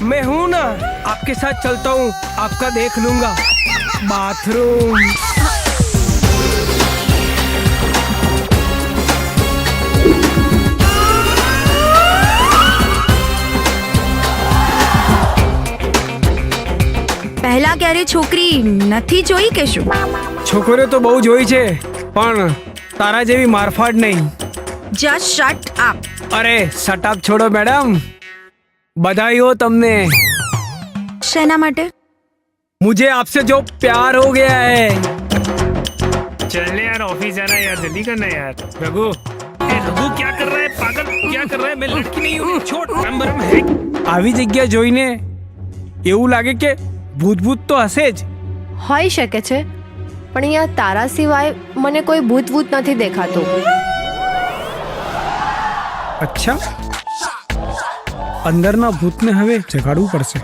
मैं हूँ ना, आपके साथ चलता हूँ, आपका देख लूंगा बाथरूम। પહેલા ક્યારે છોકરી નથી જોઈ કે શું? છોકરીઓ તો બહુ જોઈ છે, પણ તારા જેવી મારફાટ નહીં. Just shut up. અરે સટાપ છોડો મેડમ, बधाई हो तुमने. શેના માટે? मुझे आपसे जो प्यार हो गया है. चलने यार, ऑफिस जाना यार, जल्दी करना यार. रघु, रघु क्या कर रहा है पागल, क्या कर रहा है? मैं लड़की नहीं हूँ, छोड़. नंबर है. આવી જગ્યા જોઈને એવું લાગે કે ભૂત ભૂત તો હશે જ. હોઈ શકે છે, પણ અહીંયા તારા સિવાય મને કોઈ ભૂત ભૂત નથી દેખાતું. અચ્છા, અંદરના ભૂતને હવે જગાડવું પડશે.